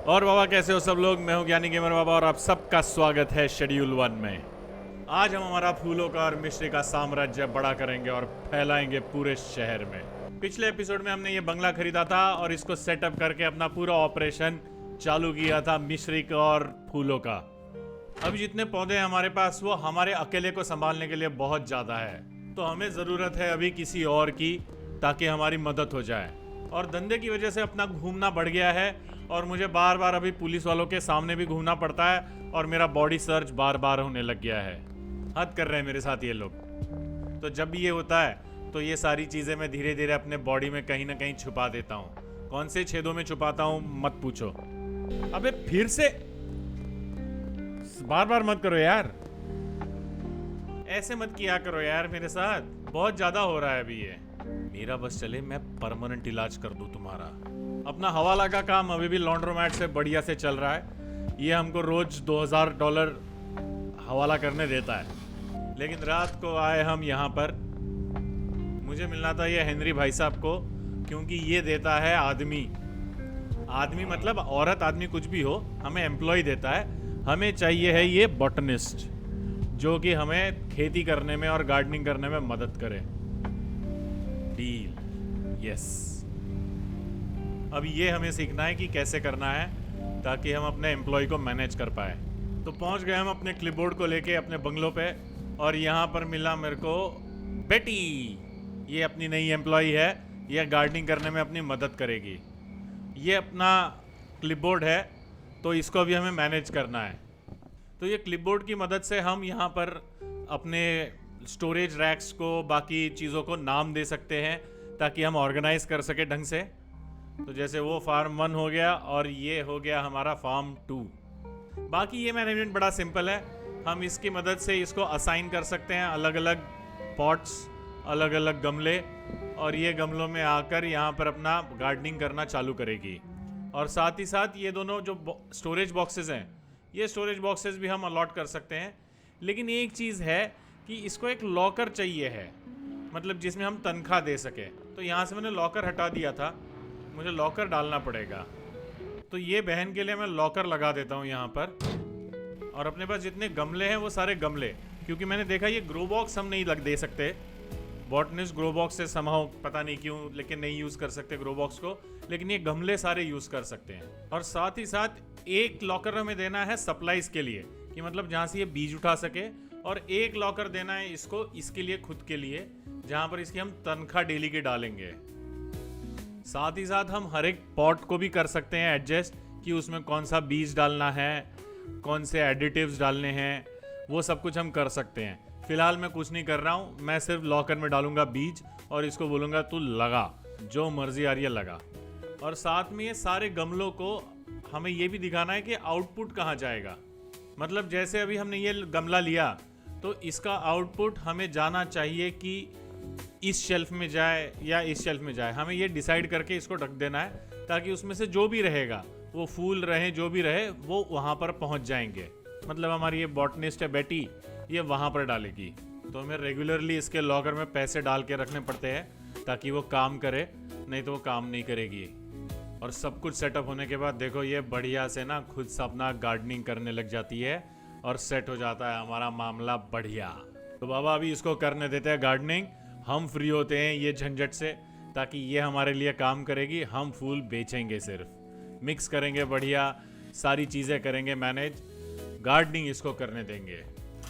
और बाबा कैसे हो सब लोग। मैं हूं ज्ञानी गेमर बाबा और आप सबका स्वागत है शेड्यूल 1 में। आज हम हमारा फूलों का और मिश्री का साम्राज्य बड़ा करेंगे और फैलाएंगे पूरे शहर में। पिछले एपिसोड में हमने ये बंगला खरीदा था और इसको सेटअप करके अपना पूरा ऑपरेशन चालू किया था मिश्री का और फूलों का। अभी जितने पौधे हैं हमारे पास वो हमारे अकेले को संभालने के लिए बहुत ज़्यादा है, तो हमें ज़रूरत है अभी किसी और की ताकि हमारी मदद हो जाए। और धंधे की वजह से अपना घूमना बढ़ गया है और मुझे बार बार अभी पुलिस वालों के सामने भी घूमना पड़ता है और मेरा बॉडी सर्च बार बार होने लग गया है। हद कर रहे हैं मेरे साथ ये लोग। तो जब भी ये होता है तो ये सारी चीज़ें मैं धीरे धीरे अपने बॉडी में कहीं ना कहीं छुपा देता हूँ। कौन से छेदों में छुपाता हूँ मत पूछो। अबे फिर से बार बार मत करो यार, ऐसे मत किया करो यार मेरे साथ, बहुत ज़्यादा हो रहा है अभी ये। मेरा बस चले मैं परमानेंट इलाज कर दूं तुम्हारा। अपना हवाला का काम अभी भी लॉन्ड्रोमैट से बढ़िया से चल रहा है। ये हमको रोज $2000 हवाला करने देता है। लेकिन रात को आए हम यहाँ पर, मुझे मिलना था ये हेनरी भाई साहब को, क्योंकि ये देता है आदमी मतलब औरत आदमी कुछ भी हो, हमें एम्प्लॉय देता है। हमें चाहिए है ये बॉटनिस्ट जो कि हमें खेती करने में और गार्डनिंग करने में मदद करे। Deal, yes. अब ये हमें सीखना है कि कैसे करना है ताकि हम अपने एम्प्लॉय को मैनेज कर पाए। तो पहुंच गए हम अपने क्लिपबोर्ड को लेके अपने बंगलों पे और यहाँ पर मिला मेरे को बेटी। ये अपनी नई एम्प्लॉय है, ये गार्डनिंग करने में अपनी मदद करेगी। ये अपना क्लिपबोर्ड है तो इसको अभी हमें मैनेज करना है। तो ये क्लिपबोर्ड की मदद से हम यहाँ पर अपने स्टोरेज रैक्स को, बाकी चीज़ों को नाम दे सकते हैं ताकि हम ऑर्गेनाइज कर सके ढंग से। तो जैसे वो फार्म 1 हो गया और ये हो गया हमारा फार्म 2। बाकी ये मैनेजमेंट बड़ा सिंपल है। हम इसकी मदद से इसको असाइन कर सकते हैं अलग अलग पॉट्स, अलग अलग गमले, और ये गमलों में आकर यहाँ पर अपना गार्डनिंग करना चालू करेगी। और साथ ही साथ ये दोनों जो स्टोरेज बॉक्सेस हैं, ये स्टोरेज बॉक्सेस भी हम अलॉट कर सकते हैं। लेकिन एक चीज़ है कि इसको एक लॉकर चाहिए है, मतलब जिसमें हम तनख्वाह दे सके। तो यहाँ से मैंने लॉकर हटा दिया था, मुझे लॉकर डालना पड़ेगा। तो ये बहन के लिए मैं लॉकर लगा देता हूँ यहाँ पर। और अपने पास जितने गमले हैं वो सारे गमले, क्योंकि मैंने देखा ये ग्रो बॉक्स हम नहीं दे सकते। बॉटनिस्ट ग्रो बॉक्स से समाओ पता नहीं क्यों, लेकिन नहीं यूज़ कर सकते ग्रो बॉक्स को, लेकिन ये गमले सारे यूज़ कर सकते हैं। और साथ ही साथ एक लॉकर हमें देना है सप्लाईज के लिए, कि मतलब जहाँ से ये बीज उठा सके, और एक लॉकर देना है इसको इसके लिए खुद के लिए, जहाँ पर इसकी हम तनख्वाह डेली की डालेंगे। साथ ही साथ हम हर एक पॉट को भी कर सकते हैं एडजस्ट कि उसमें कौन सा बीज डालना है, कौन से एडिटिव्स डालने हैं, वो सब कुछ हम कर सकते हैं। फिलहाल मैं कुछ नहीं कर रहा हूँ, मैं सिर्फ लॉकर में डालूंगा बीज और इसको बोलूँगा तू लगा, जो मर्जी आ रही है लगा। और साथ में ये सारे गमलों को हमें ये भी दिखाना है कि आउटपुट कहाँ जाएगा। मतलब जैसे अभी हमने ये गमला लिया तो इसका आउटपुट हमें जाना चाहिए कि इस शेल्फ में जाए या इस शेल्फ में जाए। हमें ये डिसाइड करके इसको ढक देना है ताकि उसमें से जो भी रहेगा, वो फूल रहे जो भी रहे, वो वहाँ पर पहुँच जाएंगे। मतलब हमारी ये बॉटनिस्ट है बेटी, ये वहाँ पर डालेगी। तो हमें रेगुलरली इसके लॉकर में पैसे डाल के रखने पड़ते हैं ताकि वो काम करे, नहीं तो वो काम नहीं करेगी। और सब कुछ सेटअप होने के बाद देखो ये बढ़िया से ना खुद से अपना गार्डनिंग करने लग जाती है और सेट हो जाता है हमारा मामला बढ़िया। तो बाबा अभी इसको करने देते हैं गार्डनिंग, हम फ्री होते हैं ये झंझट से, ताकि ये हमारे लिए काम करेगी। हम फूल बेचेंगे, सिर्फ मिक्स करेंगे, बढ़िया सारी चीज़ें करेंगे मैनेज, गार्डनिंग इसको करने देंगे।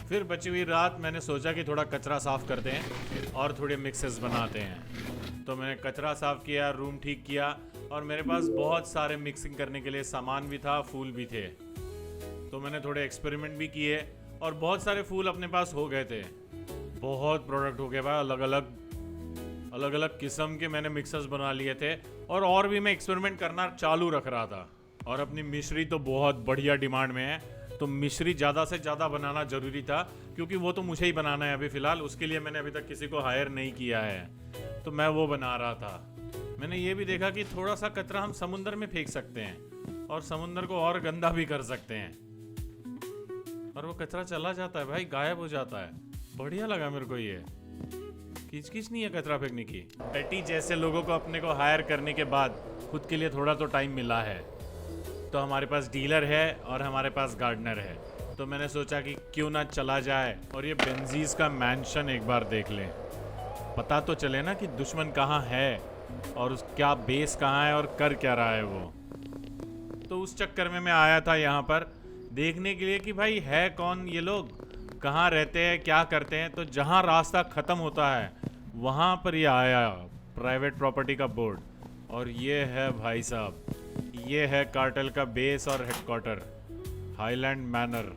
फिर बची हुई रात मैंने सोचा कि थोड़ा कचरा साफ़ करते हैं और थोड़े मिक्सेस बनाते हैं। तो मैंने कचरा साफ़ किया, रूम ठीक किया, और मेरे पास बहुत सारे मिक्सिंग करने के लिए सामान भी था, फूल भी थे। तो मैंने थोड़े एक्सपेरिमेंट भी किए और बहुत सारे फूल अपने पास हो गए थे। बहुत प्रोडक्ट हो गए भाई, अलग अलग किस्म के मैंने मिक्सर्स बना लिए थे। और भी मैं एक्सपेरिमेंट करना चालू रख रहा था। और अपनी मिश्री तो बहुत बढ़िया डिमांड में है, तो मिश्री ज़्यादा से ज़्यादा बनाना ज़रूरी था, क्योंकि वो तो मुझे ही बनाना है अभी फ़िलहाल। उसके लिए मैंने अभी तक किसी को हायर नहीं किया है, तो मैं वो बना रहा था। मैंने ये भी देखा कि थोड़ा सा कचरा हम समुंदर में फेंक सकते हैं और समुंदर को और गंदा भी कर सकते हैं, और वो कचरा चला जाता है भाई, गायब हो जाता है। बढ़िया लगा मेरे को ये। किचकिच नहीं है कचरा फेंकने की। बेटी जैसे लोगों को अपने को हायर करने के बाद खुद के लिए थोड़ा तो टाइम मिला है, तो हमारे पास डीलर है और हमारे पास गार्डनर है, तो मैंने सोचा कि क्यों ना चला जाए और ये बेंजीज का मैंशन एक बार देख लें, पता तो चले ना कि दुश्मन कहाँ है और उस क्या बेस कहाँ है और कर क्या रहा है वो। तो उस चक्कर में मैं आया था यहाँ पर देखने के लिए कि भाई है कौन ये लोग, कहाँ रहते हैं, क्या करते हैं। तो जहाँ रास्ता ख़त्म होता है वहाँ पर ये आया प्राइवेट प्रॉपर्टी का बोर्ड, और ये है भाई साहब, ये है कार्टेल का बेस और हेडक्वार्टर, हाईलैंड मैनर।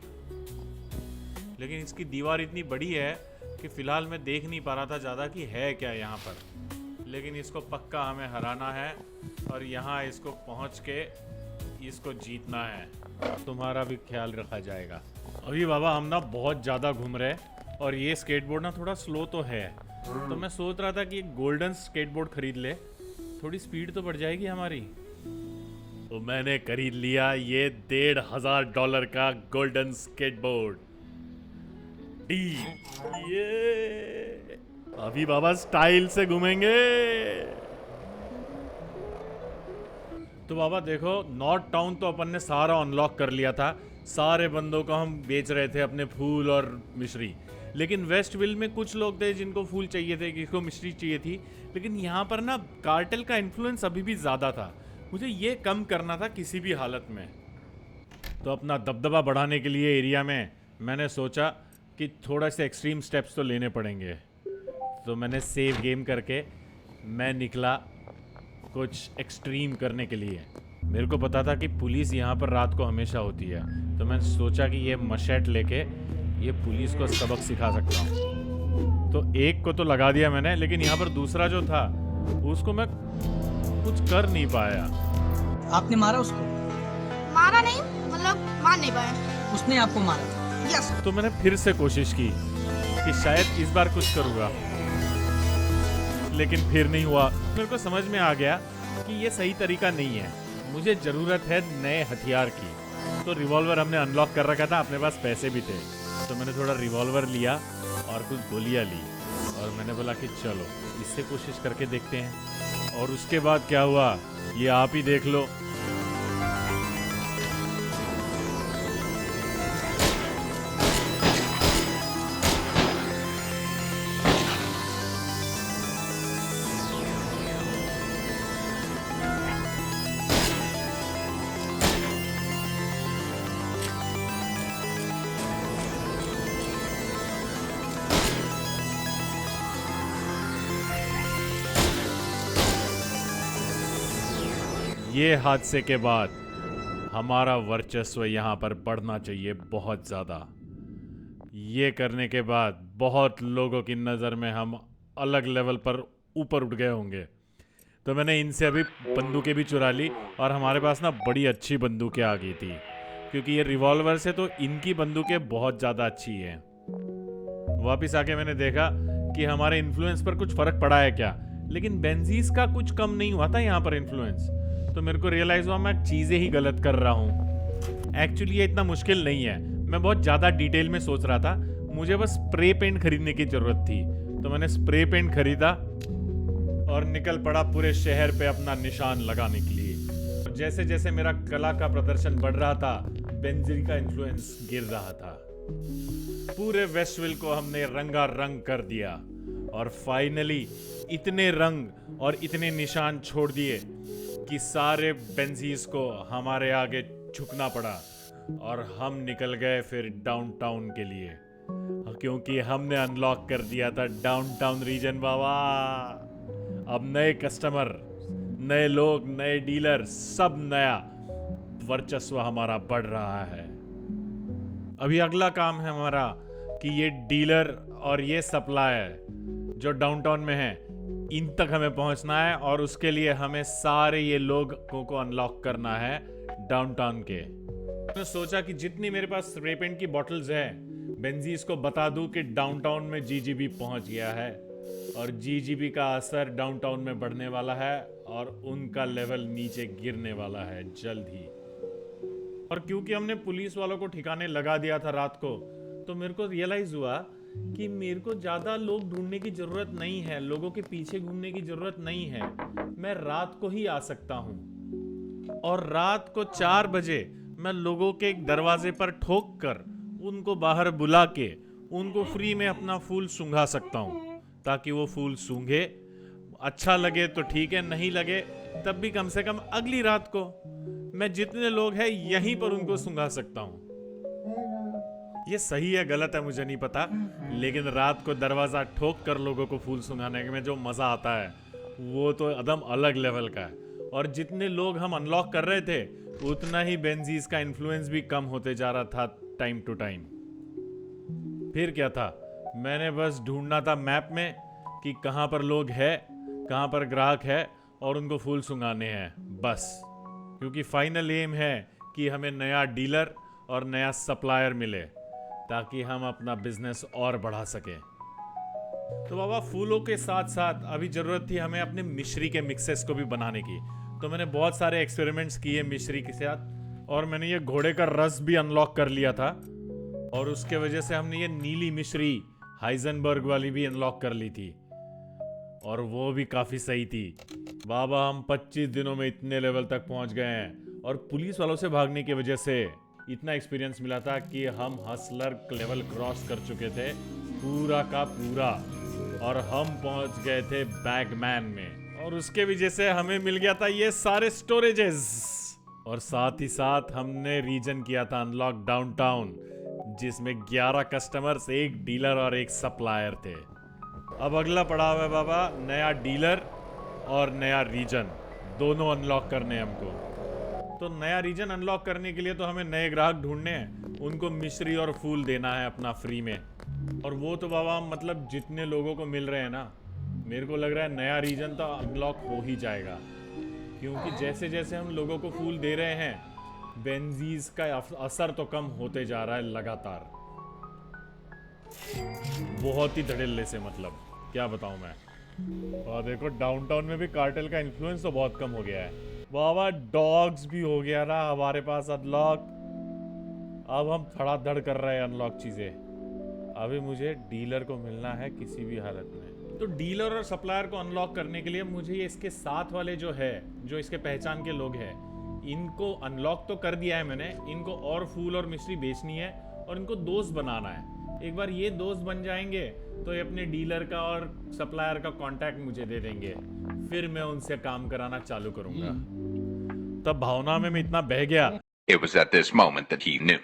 लेकिन इसकी दीवार इतनी बड़ी है कि फ़िलहाल मैं देख नहीं पा रहा था ज़्यादा कि है क्या यहाँ पर, लेकिन इसको पक्का हमें हराना है और यहाँ इसको पहुँच के इसको जीतना है। तुम्हारा भी ख्याल रखा जाएगा। अभी बाबा हम ना बहुत ज़्यादा घूम रहे हैं और ये स्केटबोर्ड ना थोड़ा स्लो तो है, तो मैं सोच रहा था कि एक गोल्डन स्केटबोर्ड खरीद ले, थोड़ी स्पीड तो बढ़ जाएगी हमारी। तो मैंने खरीद लिया ये $1,500 का गोल्डन स्केटबोर्ड। ये अभी बाबा स्टाइल से घूमेंगे। तो बाबा देखो, नॉर्थ टाउन तो अपन ने सारा अनलॉक कर लिया था, सारे बंदों को हम बेच रहे थे अपने फूल और मिश्री। लेकिन वेस्टविल में कुछ लोग थे जिनको फूल चाहिए थे, किसी को मिश्री चाहिए थी। लेकिन यहाँ पर ना कार्टेल का इन्फ्लुएंस अभी भी ज़्यादा था, मुझे ये कम करना था किसी भी हालत में। तो अपना दबदबा बढ़ाने के लिए एरिया में मैंने सोचा कि थोड़ा से एक्सट्रीम स्टेप्स तो लेने पड़ेंगे। तो मैंने सेव गेम करके मैं निकला कुछ एक्सट्रीम करने के लिए। मेरे को पता था कि पुलिस यहाँ पर रात को हमेशा होती है, तो मैंने सोचा कि ये मशेट लेके ये पुलिस को सबक सिखा सकता हूँ। तो एक को तो लगा दिया मैंने, लेकिन यहाँ पर दूसरा जो था उसको मैं कुछ कर नहीं पाया। आपने मारा उसको? मारा नहीं, मतलब मार नहीं पाया। उसने आपको मारा? यस। तो मैंने फिर से कोशिश की कि शायद इस बार कुछ करूँगा, लेकिन फिर नहीं हुआ। मेरे को समझ में आ गया कि ये सही तरीका नहीं है, मुझे ज़रूरत है नए हथियार की। तो रिवॉल्वर हमने अनलॉक कर रखा था, अपने पास पैसे भी थे, तो मैंने थोड़ा रिवॉल्वर लिया और कुछ गोलियां ली और मैंने बोला कि चलो इससे कोशिश करके देखते हैं। और उसके बाद क्या हुआ ये आप ही देख लो। ये हादसे के बाद हमारा वर्चस्व यहाँ पर बढ़ना चाहिए बहुत ज़्यादा। ये करने के बाद बहुत लोगों की नज़र में हम अलग लेवल पर ऊपर उठ गए होंगे। तो मैंने इनसे अभी बंदूकें भी चुरा ली और हमारे पास ना बड़ी अच्छी बंदूकें आ गई थी, क्योंकि ये रिवॉल्वर से तो इनकी बंदूकें बहुत ज़्यादा अच्छी हैं। वापस आके मैंने देखा कि हमारे इन्फ्लुएंस पर कुछ फ़र्क पड़ा है क्या, लेकिन बेंजीज का कुछ कम नहीं हुआ था यहाँ पर इन्फ्लुएंस। तो मेरे को रियलाइज़ हुआ मैं चीज़ें ही गलत कर रहा हूँ। एक्चुअली ये इतना मुश्किल नहीं है, मैं बहुत ज़्यादा डिटेल में सोच रहा था। मुझे बस स्प्रे पेंट खरीदने की ज़रूरत थी, तो मैंने स्प्रे पेंट खरीदा और निकल पड़ा पूरे शहर पे अपना निशान लगाने के लिए। जैसे जैसे मेरा कला का प्रदर्शन बढ़ रहा था, बेंजीन का इन्फ्लुएंस गिर रहा था। पूरे वेस्टविल को हमने रंगा रंग कर दिया और फाइनली इतने रंग और इतने निशान छोड़ दिए कि सारे बेंजीज को हमारे आगे झुकना पड़ा और हम निकल गए फिर डाउनटाउन के लिए, क्योंकि हमने अनलॉक कर दिया था डाउनटाउन रीजन बाबा। अब नए कस्टमर, नए लोग, नए डीलर, सब नया, वर्चस्व हमारा बढ़ रहा है। अभी अगला काम है हमारा कि ये डीलर और ये सप्लायर जो डाउनटाउन में है, इन तक हमें पहुंचना है और उसके लिए हमें सारे ये लोगों को अनलॉक करना है डाउनटाउन के। मैंने सोचा कि जितनी मेरे पास स्प्रे पेंट की बॉटल्स है, बेंजीज को बता दूं कि डाउनटाउन में जीजीबी पहुंच गया है और जीजीबी का असर डाउनटाउन में बढ़ने वाला है और उनका लेवल नीचे गिरने वाला है जल्द ही। और क्योंकि हमने पुलिस वालों को ठिकाने लगा दिया था रात को, तो मेरे को रियलाइज हुआ कि मेरे को ज़्यादा लोग ढूंढने की ज़रूरत नहीं है, लोगों के पीछे घूमने की ज़रूरत नहीं है, मैं रात को ही आ सकता हूँ। और रात को 4 बजे मैं लोगों के एक दरवाजे पर ठोक कर उनको बाहर बुला के उनको फ्री में अपना फूल सूंघा सकता हूँ, ताकि वो फूल सूंघे, अच्छा लगे तो ठीक है, नहीं लगे तब भी कम से कम अगली रात को मैं जितने लोग हैं यहीं पर उनको सूंघा सकता हूँ। ये सही है गलत है मुझे नहीं पता, लेकिन रात को दरवाजा ठोक कर लोगों को फूल सुनाने में जो मजा आता है वो तो एकदम अलग लेवल का है। और जितने लोग हम अनलॉक कर रहे थे उतना ही बेंजीज का इन्फ्लुएंस भी कम होते जा रहा था टाइम टू टाइम। फिर क्या था, मैंने बस ढूंढना था मैप में कि कहाँ पर लोग है, कहाँ पर ग्राहक है और उनको फूल सुंघाने हैं बस। क्योंकि फाइनल एम है कि हमें नया डीलर और नया सप्लायर मिले ताकि हम अपना बिजनेस और बढ़ा सकें। तो बाबा फूलों के साथ साथ अभी जरूरत थी हमें अपने मिश्री के मिक्सेस को भी बनाने की। तो मैंने बहुत सारे एक्सपेरिमेंट्स किए मिश्री के साथ और मैंने ये घोड़े का रस भी अनलॉक कर लिया था और उसके वजह से हमने ये नीली मिश्री हाइजेनबर्ग वाली भी अनलॉक कर ली थी और वो भी काफी सही थी। बाबा हम 25 दिनों में इतने लेवल तक पहुंच गए हैं और पुलिस वालों से भागने की वजह से इतना एक्सपीरियंस मिला था कि हम हसलर लेवल क्रॉस कर चुके थे पूरा का पूरा और हम पहुंच गए थे बैगमैन में और उसके वजह से हमें मिल गया था ये सारे स्टोरेजेस और साथ ही साथ हमने रीजन किया था अनलॉक डाउनटाउन जिसमें 11 कस्टमर्स, एक डीलर और एक सप्लायर थे। अब अगला पड़ाव है बाबा नया डीलर और नया रीजन दोनों अनलॉक करने हैं हमको। तो नया रीजन अनलॉक करने के लिए तो हमें नए ग्राहक ढूंढने हैं, उनको मिश्री और फूल देना है अपना फ्री में। और वो तो बाबा मतलब जितने लोगों को मिल रहे हैं ना, मेरे को लग रहा है नया रीजन तो अनलॉक हो ही जाएगा क्योंकि जैसे जैसे हम लोगों को फूल दे रहे हैं बेंजीज का असर तो कम होते जा रहा है लगातार, बहुत ही धड़ल्ले से, मतलब क्या बताऊं मैं। और देखो डाउनटाउन में भी कार्टेल का इन्फ्लुएंस तो बहुत कम हो गया है बाबा। डॉग्स भी हो गया ना हमारे पास अनलॉक। अब हम धड़ाधड़ कर रहे हैं अनलॉक चीजें। अभी मुझे डीलर को मिलना है किसी भी हालत में। तो डीलर और सप्लायर को अनलॉक करने के लिए मुझे ये इसके साथ वाले जो है, जो इसके पहचान के लोग हैं, इनको अनलॉक तो कर दिया है मैंने। इनको और फूल और मिश्री बेचनी है और इनको दोस्त बनाना है। एक बार ये दोस्त बन जाएंगे तो ये अपने डीलर का और सप्लायर का कांटेक्ट मुझे दे देंगे, फिर मैं उनसे काम कराना चालू करूंगा। तब भावना में मैं इतना बह गया It was at this moment that he knew.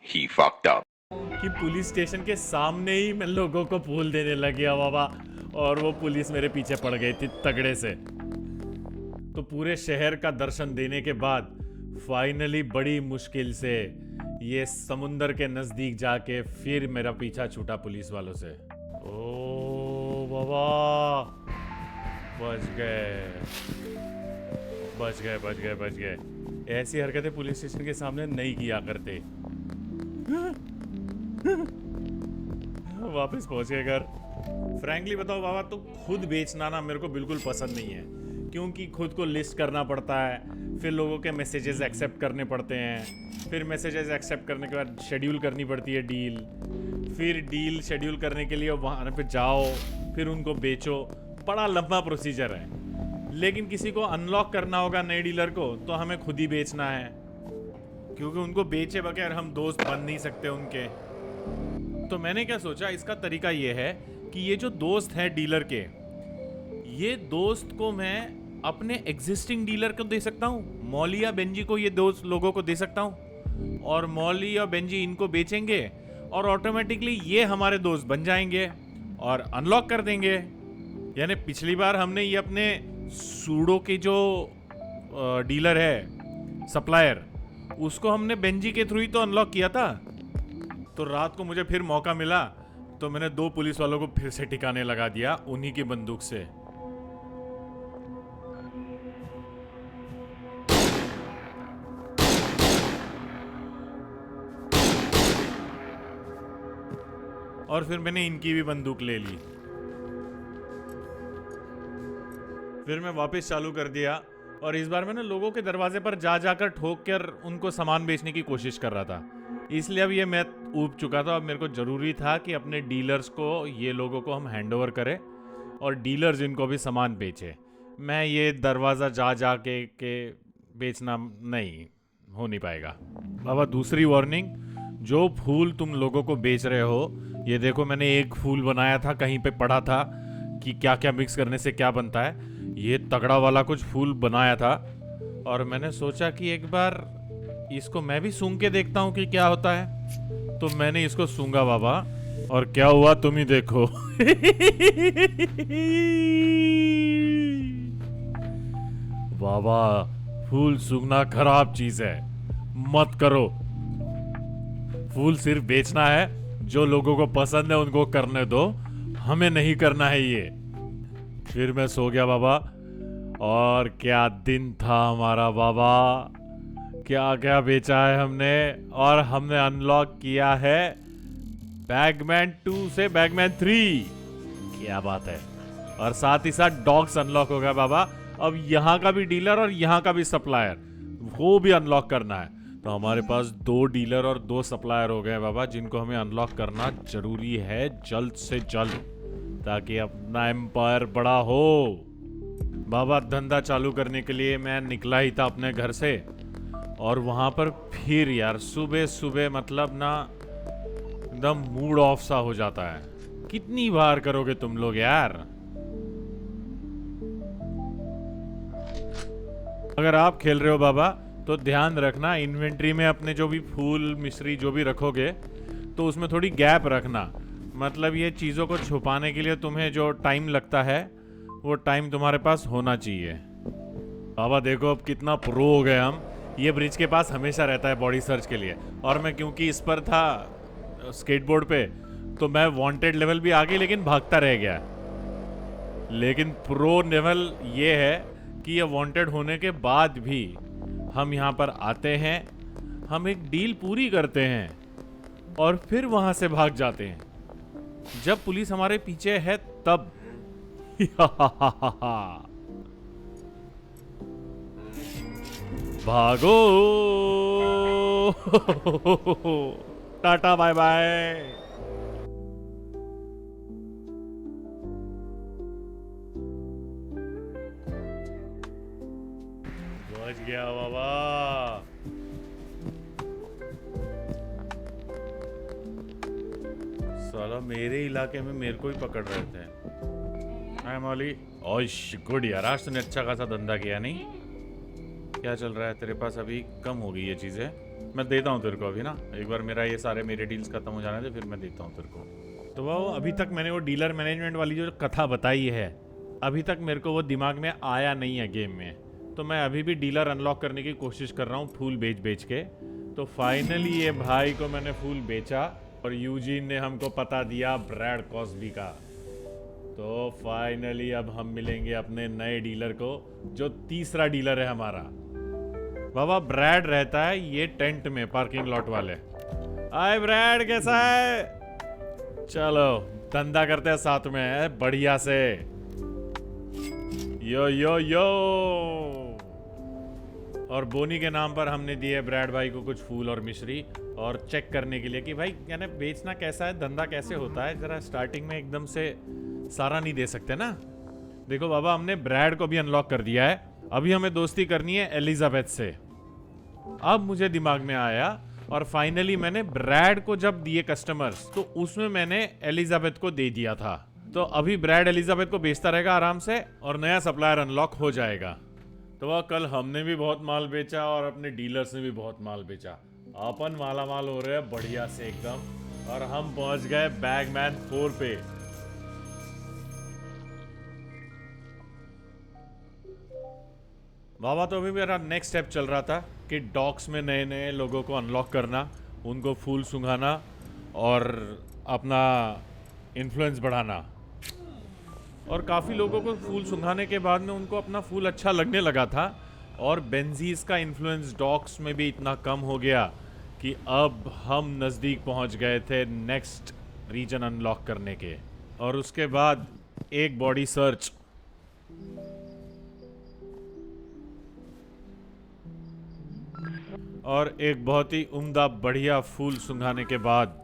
He fucked up. कि पुलिस स्टेशन के सामने ही मैं लोगों को फूल देने लग गया बाबा और वो पुलिस मेरे पीछे पड़ गई थी तगड़े से। तो पूरे शहर का दर्शन देने के बाद फाइनली बड़ी मुश्किल से ये समुंदर के नजदीक जाके फिर मेरा पीछा छूटा पुलिस वालों से। ओ बाबा बच गए बच गए बच गए बच गए। ऐसी हरकतें पुलिस स्टेशन के सामने नहीं किया करते। वापस पहुंच गए घर। फ्रैंकली बताओ बाबा, तो खुद बेचना ना मेरे को बिल्कुल पसंद नहीं है क्योंकि खुद को लिस्ट करना पड़ता है, फिर लोगों के मैसेजेस एक्सेप्ट करने पड़ते हैं, फिर मैसेजेस एक्सेप्ट करने के बाद शेड्यूल करनी पड़ती है डील, फिर डील शेड्यूल करने के लिए वहाँ पे जाओ, फिर उनको बेचो। बड़ा लंबा प्रोसीजर है। लेकिन किसी को अनलॉक करना होगा नए डीलर को तो हमें खुद ही बेचना है क्योंकि उनको बेचे बगैर हम दोस्त बन नहीं सकते उनके। तो मैंने क्या सोचा, इसका तरीका ये है कि ये जो दोस्त हैं डीलर के, ये दोस्त को मैं अपने एग्जिस्टिंग डीलर को दे सकता हूँ। मौली या बेंजी को ये दोस्त लोगों को दे सकता हूँ और मौली या बेंजी इनको बेचेंगे और ऑटोमेटिकली ये हमारे दोस्त बन जाएंगे और अनलॉक कर देंगे। यानी पिछली बार हमने ये अपने सूडो के जो डीलर है सप्लायर, उसको हमने बेंजी के थ्रू ही तो अनलॉक किया था। तो रात को मुझे फिर मौका मिला तो मैंने 2 पुलिस वालों को फिर से ठिकाने लगा दिया उन्हीं की बंदूक से। और फिर मैंने इनकी भी बंदूक ले ली। फिर मैं वापस चालू कर दिया और इस बार मैंने लोगों के दरवाजे पर जा जाकर ठोक कर उनको सामान बेचने की कोशिश कर रहा था। इसलिए अब ये मैं ऊब चुका था। अब मेरे को जरूरी था कि अपने डीलर्स को, ये लोगों को हम हैंडओवर करें और डीलर्स इनको भी सामान बेचे। मैं ये दरवाज़ा जा जा के बेचना नहीं हो नहीं पाएगा। बाबा दूसरी वार्निंग, जो फूल तुम लोगों को बेच रहे हो, ये देखो मैंने एक फूल बनाया था, कहीं पे पढ़ा था कि क्या क्या मिक्स करने से क्या बनता है। ये तगड़ा वाला कुछ फूल बनाया था और मैंने सोचा कि एक बार इसको मैं भी सूंघ के देखता हूँ कि क्या होता है। तो मैंने इसको सूंघा बाबा, और क्या हुआ तुम ही देखो। बाबा फूल सूंघना खराब चीज है, मत करो। फूल सिर्फ बेचना है, जो लोगों को पसंद है उनको करने दो, हमें नहीं करना है ये। फिर मैं सो गया बाबा। और क्या दिन था हमारा बाबा, क्या क्या बेचा है हमने। और हमने अनलॉक किया है बैगमैन 2 से बैगमैन 3। क्या बात है। और साथ ही साथ डॉग्स अनलॉक हो गया बाबा। अब यहाँ का भी डीलर और यहाँ का भी सप्लायर, वो भी अनलॉक करना है। तो हमारे पास 2 डीलर और 2 सप्लायर हो गए बाबा, जिनको हमें अनलॉक करना जरूरी है जल्द से जल्द, ताकि अपना एम्पायर बड़ा हो। बाबा धंधा चालू करने के लिए मैं निकला ही था अपने घर से, और वहां पर फिर यार सुबह सुबह मतलब ना एकदम मूड ऑफ सा हो जाता है। कितनी बार करोगे तुम लोग यार। अगर आप खेल रहे हो बाबा तो ध्यान रखना, इन्वेंट्री में अपने जो भी फूल मिश्री जो भी रखोगे तो उसमें थोड़ी गैप रखना। मतलब ये चीज़ों को छुपाने के लिए तुम्हें जो टाइम लगता है वो टाइम तुम्हारे पास होना चाहिए। बाबा देखो अब कितना प्रो हो गए हम। ये ब्रिज के पास हमेशा रहता है बॉडी सर्च के लिए, और मैं क्योंकि इस पर था स्केटबोर्ड पे, तो मैं वांटेड लेवल भी आ गई लेकिन भागता रह गया। लेकिन प्रो लेवल ये है कि ये वांटेड होने के बाद भी हम यहाँ पर आते हैं, हम एक डील पूरी करते हैं और फिर वहां से भाग जाते हैं जब पुलिस हमारे पीछे है तब। भागो। टाटा बाय बाय। बच गया बाबा। साला मेरे इलाके में मेरे को ही पकड़ रहे थे। हाय मौली। ओश गुड यार, आज तूने अच्छा खासा धंधा किया नहीं। क्या चल रहा है तेरे पास? अभी कम हो गई ये चीज़ें, मैं देता हूँ तेरे को अभी ना। एक बार मेरा ये सारे मेरे डील्स खत्म हो जाने दे, फिर मैं देता हूँ तेरे को। तो वो अभी तक मैंने वो डीलर मैनेजमेंट वाली जो कथा बताई है, अभी तक मेरे को वो दिमाग में आया नहीं है गेम में। तो मैं अभी भी डीलर अनलॉक करने की कोशिश कर रहा हूँ फूल बेच बेच के। तो फाइनली ये भाई को मैंने फूल बेचा और यूजीन ने हमको पता दिया ब्रैड कॉस्बी का। तो फाइनली अब हम मिलेंगे अपने नए डीलर को, जो तीसरा डीलर है हमारा। बाबा ब्रैड रहता है ये टेंट में, पार्किंग लॉट वाले। हाय ब्रैड, कैसा है? चलो धंधा करते हैं साथ में है बढ़िया से। यो यो यो। और बोनी के नाम पर हमने दिए ब्रैड भाई को कुछ फूल और मिश्री, और चेक करने के लिए कि भाई यानी बेचना कैसा है, धंधा कैसे होता है। जरा स्टार्टिंग में एकदम से सारा नहीं दे सकते ना। देखो बाबा हमने ब्रैड को भी अनलॉक कर दिया है। अभी हमें दोस्ती करनी है एलिजाबेथ से। अब मुझे दिमाग में आया, और फाइनली मैंने ब्रैड को जब दिए कस्टमर्स, तो उसमें मैंने एलिजाबेथ को दे दिया था। तो अभी ब्रैड एलिजाबेथ को बेचता रहेगा आराम से, और नया सप्लायर अनलॉक हो जाएगा। तो वह कल हमने भी बहुत माल बेचा और अपने डीलर्स ने भी बहुत माल बेचा। अपन माला माल हो रहे हैं बढ़िया से एकदम। और हम पहुंच गए बैगमैन 4 पे। बाबा तो अभी मेरा नेक्स्ट स्टेप चल रहा था कि डॉक्स में नए नए लोगों को अनलॉक करना, उनको फूल सूंघाना और अपना इन्फ्लुएंस बढ़ाना। और काफ़ी लोगों को फूल सूंघाने के बाद में उनको अपना फूल अच्छा लगने लगा था, और बेंजीज का इन्फ्लुएंस डॉक्स में भी इतना कम हो गया कि अब हम नज़दीक पहुंच गए थे नेक्स्ट रीजन अनलॉक करने के। और उसके बाद एक बॉडी सर्च, और एक बहुत ही उम्दा बढ़िया फूल सूंघाने के बाद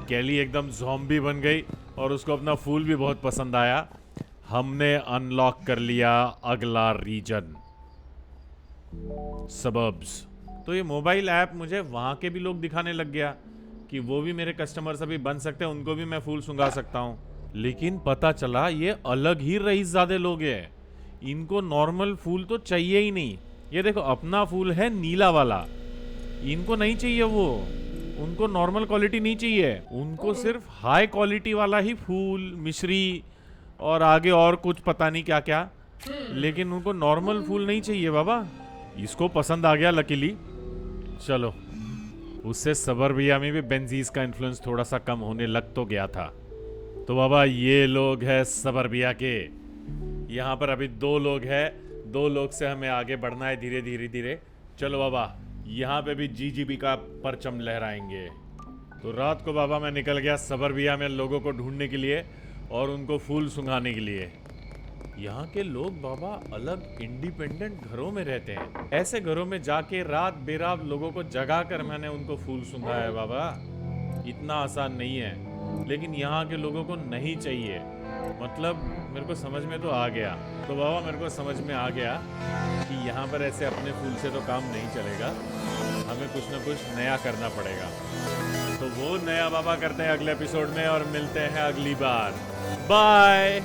कैली एकदम ज़ॉम्बी बन गई, और उसको अपना फूल भी बहुत पसंद आया। हमने अनलॉक कर लिया अगला रीजन, सबर्ब्स। तो ये मोबाइल ऐप मुझे वहाँ के भी लोग दिखाने लग गया कि वो भी मेरे कस्टमर्स अभी बन सकते हैं, उनको भी मैं फूल सुंघा सकता हूँ। लेकिन पता चला ये अलग ही रईसज़ादे लोग हैं, इनको नॉर्मल फूल तो चाहिए ही नहीं। ये देखो अपना फूल है नीला वाला, इनको नहीं चाहिए वो, उनको नॉर्मल क्वालिटी नहीं चाहिए, उनको सिर्फ हाई क्वालिटी वाला ही फूल, मिश्री और आगे और कुछ पता नहीं क्या क्या, लेकिन उनको नॉर्मल फूल नहीं चाहिए बाबा। इसको पसंद आ गया लकीली। चलो, उससे सबर्बिया में भी बेंजीज का इन्फ्लुएंस थोड़ा सा कम होने लग तो गया था। तो बाबा ये लोग हैं सबर्बिया के। यहाँ पर अभी 2 लोग हैं, 2 लोग से हमें आगे बढ़ना है धीरे धीरे धीरे। चलो बाबा, यहाँ पे भी जीजीबी का परचम लहराएंगे। तो रात को बाबा मैं निकल गया सबर्बिया में लोगों को ढूंढने के लिए और उनको फूल सुंघाने के लिए। यहाँ के लोग बाबा अलग इंडिपेंडेंट घरों में रहते हैं। ऐसे घरों में जाके रात बेरात लोगों को जगा कर मैंने उनको फूल सुंघाया है बाबा। इतना आसान नहीं है, लेकिन यहाँ के लोगों को नहीं चाहिए। मतलब मेरे को समझ में तो आ गया। तो बाबा मेरे को समझ में आ गया कि यहाँ पर ऐसे अपने फूल से तो काम नहीं चलेगा, हमें कुछ ना कुछ नया करना पड़ेगा। तो वो नया बाबा करते हैं अगले एपिसोड में और मिलते हैं अगली बार। बाय।